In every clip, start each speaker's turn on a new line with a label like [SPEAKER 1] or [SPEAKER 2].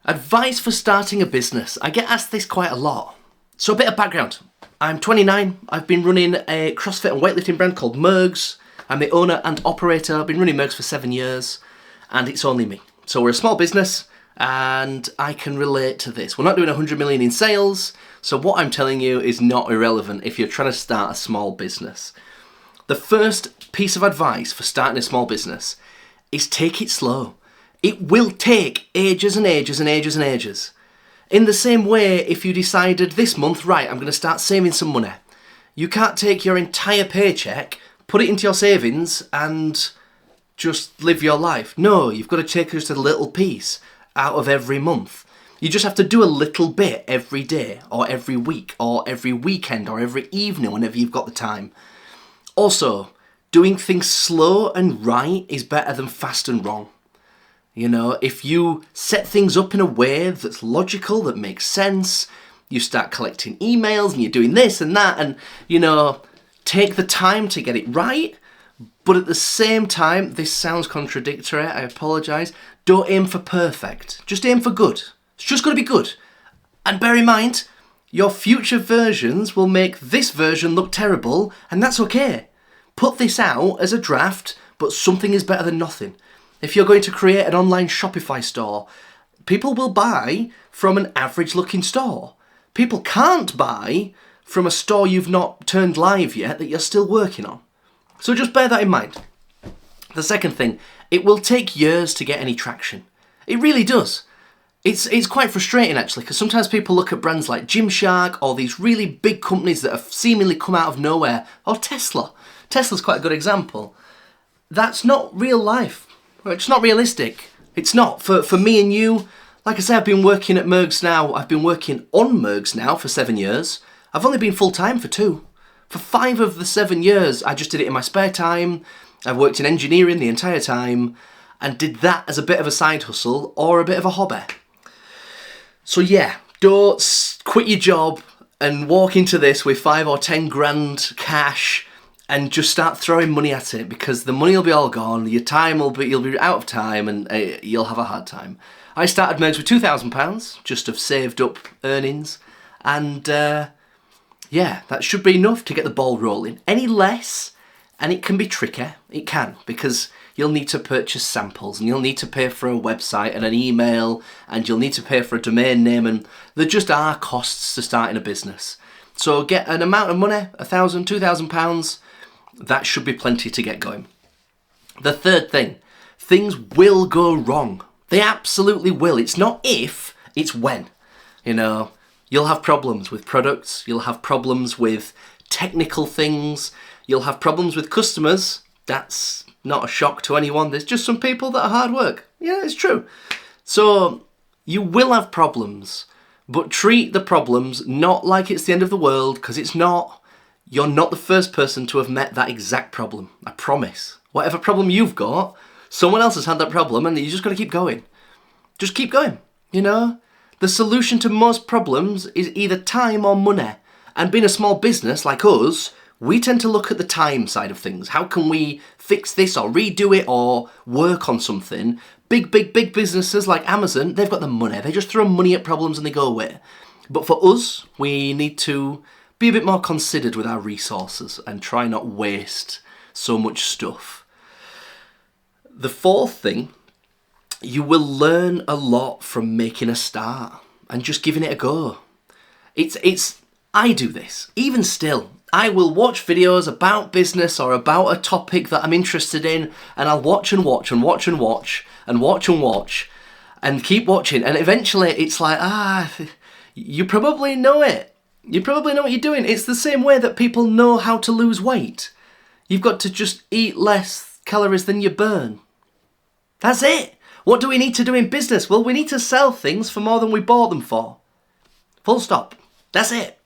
[SPEAKER 1] Advice for starting a business. I get asked this quite a lot. So a bit of background. I'm 29. I've been running a CrossFit and weightlifting brand called Mergs. I'm the owner and operator. I've been running Mergs for 7 years and it's only me. So we're a small business and I can relate to this. We're not doing 100 million in sales. So what I'm telling you is not irrelevant if you're trying to start a small business. The first piece of advice for starting a small business is take it slow. It will take ages and ages and ages and ages. In the same way, if you decided this month, right, I'm going to start saving some money. You can't take your entire paycheck, put it into your savings and just live your life. No, you've got to take just a little piece out of every month. You just have to do a little bit every day or every week or every weekend or every evening whenever you've got the time. Also, doing things slow and right is better than fast and wrong. You know, if you set things up in a way that's logical, that makes sense, you start collecting emails and you're doing this and that and, you know, take the time to get it right. But at the same time, this sounds contradictory, I apologise, don't aim for perfect. Just aim for good. It's just got to be good. And bear in mind, your future versions will make this version look terrible and that's okay. Put this out as a draft, but something is better than nothing. If you're going to create an online Shopify store, people will buy from an average looking store. People can't buy from a store you've not turned live yet that you're still working on. So just bear that in mind. The second thing, it will take years to get any traction. It really does. It's quite frustrating actually, because sometimes people look at brands like Gymshark or these really big companies that have seemingly come out of nowhere, or Tesla. Tesla's quite a good example. That's not real life. It's not realistic. It's not. For me and you, like I said, I've been working at Mergs now. I've been working on Mergs now for 7 years. I've only been full-time for 2. For 5 of the 7 years, I just did it in my spare time. I've worked in engineering the entire time and did that as a bit of a side hustle or a bit of a hobby. So yeah, don't quit your job and walk into this with 5 or 10 grand cash and just start throwing money at it, because the money will be all gone, your time will be, you'll be out of time and you'll have a hard time. I started Mergs with £2,000 just of saved up earnings and yeah, that should be enough to get the ball rolling. Any less, and it can be tricky, it can, because you'll need to purchase samples and you'll need to pay for a website and an email and you'll need to pay for a domain name, and there just are costs to starting a business. So get an amount of money, £1,000, £2,000, that should be plenty to get going. The third thing, things will go wrong. They absolutely will. It's not if, it's when. You know, you'll have problems with products, you'll have problems with technical things, you'll have problems with customers. That's not a shock to anyone. There's just some people that are hard work. Yeah, it's true. So you will have problems, but treat the problems not like it's the end of the world, because it's not. You're not the first person to have met that exact problem. I promise. Whatever problem you've got, someone else has had that problem and you just got to keep going. Just keep going, you know? The solution to most problems is either time or money. And being a small business like us, we tend to look at the time side of things. How can we fix this or redo it or work on something? Big businesses like Amazon, they've got the money. They just throw money at problems and they go away. But for us, we need to be a bit more considered with our resources and try not waste so much stuff. The fourth thing, you will learn a lot from making a start and just giving it a go. I do this, even still. I will watch videos about business or about a topic that I'm interested in, and I'll watch and watch and watch and watch and watch and watch and keep watching. And eventually it's like, you probably know it. You probably know what you're doing. It's the same way that people know how to lose weight. You've got to just eat less calories than you burn. That's it. What do we need to do in business? Well, we need to sell things for more than we bought them for. Full stop. That's it.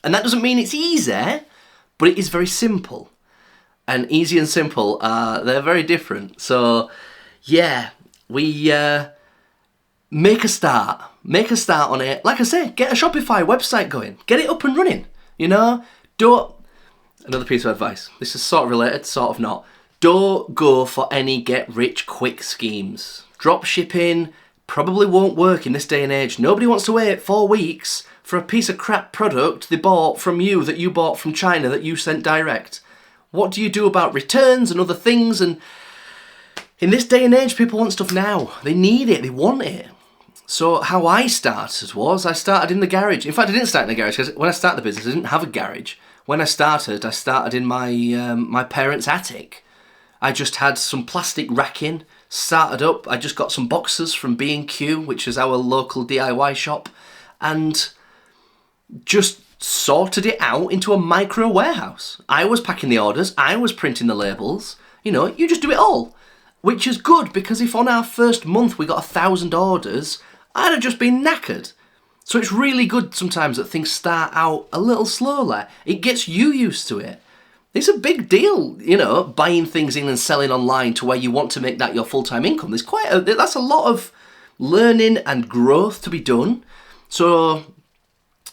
[SPEAKER 1] And that doesn't mean it's easy, but it is very simple. And easy and simple, they're very different. So, yeah, we make a start. Make a start on it. Like I say, get a Shopify website going. Get it up and running. You know, another piece of advice. This is sort of related, sort of not. Don't go for any get-rich-quick schemes. Drop shipping, probably won't work in this day and age. Nobody wants to wait 4 weeks for a piece of crap product they bought from you that you bought from China that you sent direct. What do you do about returns and other things? And in this day and age, people want stuff now. They need it. They want it. So how I started was I started in the garage. In fact, I didn't start in the garage because when I started the business, I didn't have a garage. When I started in my my parents' attic. I just had some plastic racking, started up. I just got some boxes from B&Q, which is our local DIY shop, and just sorted it out into a micro warehouse. I was packing the orders, I was printing the labels. You know, you just do it all, which is good because if on our first month we got 1,000 orders, I'd have just been knackered. So it's really good sometimes that things start out a little slowly. It gets you used to it. It's a big deal, you know, buying things in and selling online to where you want to make that your full-time income. That's a lot of learning and growth to be done. So,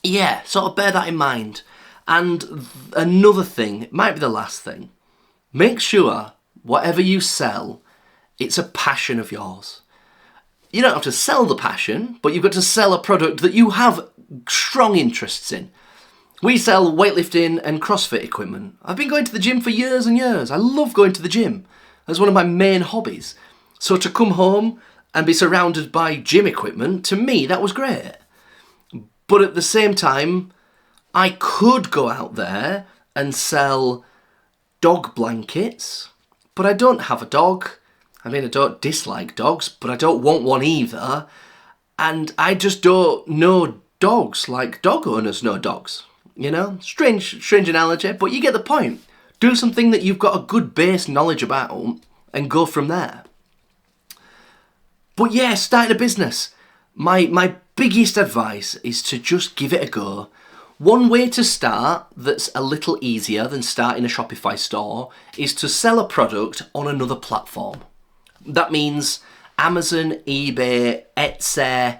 [SPEAKER 1] yeah, sort of bear that in mind. And another thing, it might be the last thing, make sure whatever you sell, it's a passion of yours. You don't have to sell the passion, but you've got to sell a product that you have strong interests in. We sell weightlifting and CrossFit equipment. I've been going to the gym for years and years. I love going to the gym. That's one of my main hobbies. So to come home and be surrounded by gym equipment, to me, that was great. But at the same time, I could go out there and sell dog blankets, but I don't have a dog. I mean, I don't dislike dogs, but I don't want one either. And I just don't know dogs like dog owners know dogs. You know, strange analogy, but you get the point. Do something that you've got a good base knowledge about and go from there. But yeah, starting a business. My biggest advice is to just give it a go. One way to start that's a little easier than starting a Shopify store is to sell a product on another platform. That means Amazon, eBay, Etsy,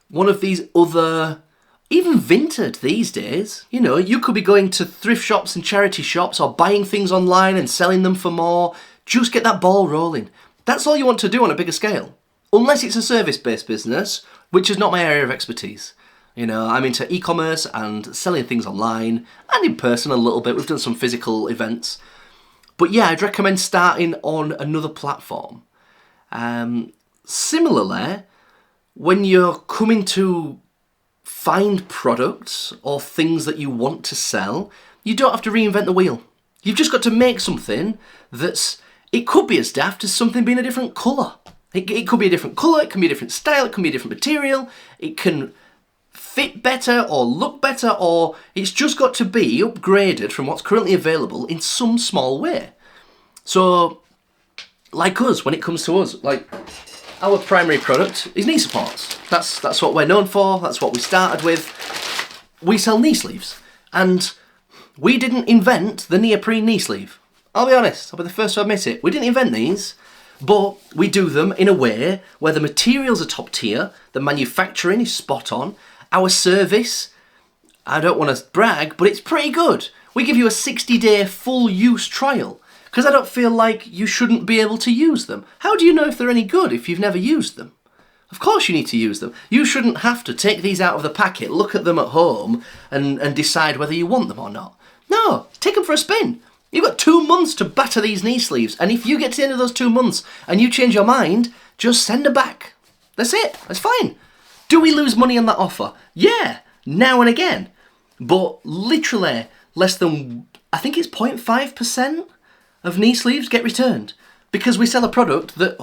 [SPEAKER 1] one of these other, even Vinted these days. You know, you could be going to thrift shops and charity shops or buying things online and selling them for more. Just get that ball rolling. That's all you want to do on a bigger scale. Unless it's a service-based business, which is not my area of expertise. You know, I'm into e-commerce and selling things online and in person a little bit. We've done some physical events. But yeah, I'd recommend starting on another platform. Similarly, when you're coming to find products or things that you want to sell, you don't have to reinvent the wheel. You've just got to make something it could be as daft as something being a different colour. It could be a different colour, it can be a different style, it can be a different material, it can fit better or look better, or it's just got to be upgraded from what's currently available in some small way. So, like us, when it comes to us, like our primary product is knee supports. That's what we're known for, that's what we started with. We sell knee sleeves, and we didn't invent the neoprene knee sleeve. I'll be honest, I'll be the first to admit it. We didn't invent these, but we do them in a way where the materials are top tier, the manufacturing is spot on, our service, I don't want to brag, but it's pretty good. We give you a 60-day full use trial, because I don't feel like you shouldn't be able to use them. How do you know if they're any good if you've never used them? Of course you need to use them. You shouldn't have to take these out of the packet, look at them at home, and decide whether you want them or not. No, take them for a spin. You've got 2 months to batter these knee sleeves, and if you get to the end of those 2 months and you change your mind, just send them back. That's it. That's fine. Do we lose money on that offer? Yeah, now and again. But literally less than, I think it's 0.5% of knee sleeves get returned, because we sell a product that,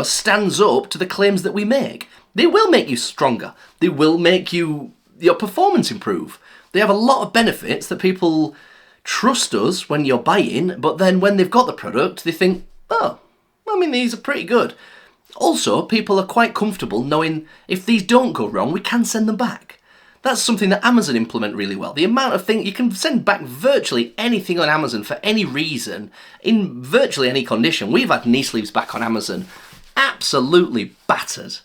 [SPEAKER 1] stands up to the claims that we make. They will make you stronger. They will make your performance improve. They have a lot of benefits that people trust us when you're buying, but then when they've got the product, they think, these are pretty good. Also, people are quite comfortable knowing if these don't go wrong, we can send them back. That's something that Amazon implement really well. The amount of things, you can send back virtually anything on Amazon for any reason, in virtually any condition. We've had knee sleeves back on Amazon, absolutely battered.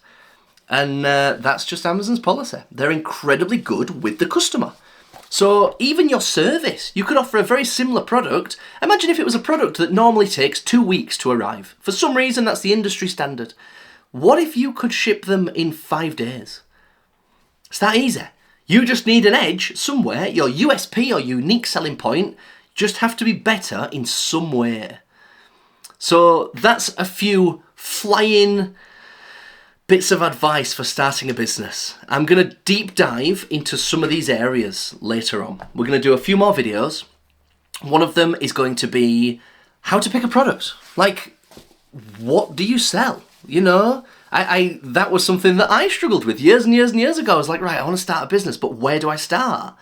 [SPEAKER 1] And that's just Amazon's policy. They're incredibly good with the customer. So even your service, you could offer a very similar product. Imagine if it was a product that normally takes 2 weeks to arrive. For some reason, that's the industry standard. What if you could ship them in 5 days? It's that easy. You just need an edge somewhere. Your USP or unique selling point just have to be better in some way. So that's a few flying bits of advice for starting a business. I'm going to deep dive into some of these areas later on. We're going to do a few more videos. One of them is going to be how to pick a product. Like, what do you sell? You know, that was something that I struggled with years and years and years ago. I was like, right, I want to start a business, but where do I start?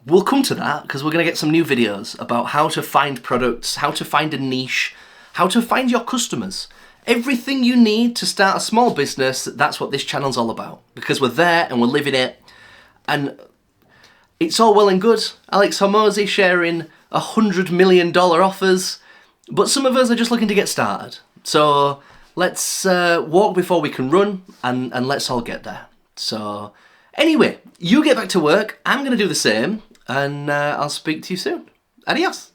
[SPEAKER 1] We'll come to that because we're going to get some new videos about how to find products, how to find a niche, how to find your customers. Everything you need to start a small business, that's what this channel's all about. Because we're there and we're living it. And it's all well and good. Alex Hormozi sharing $100 million offers. But some of us are just looking to get started. So let's walk before we can run, and let's all get there. So anyway, you get back to work. I'm going to do the same. And I'll speak to you soon. Adios.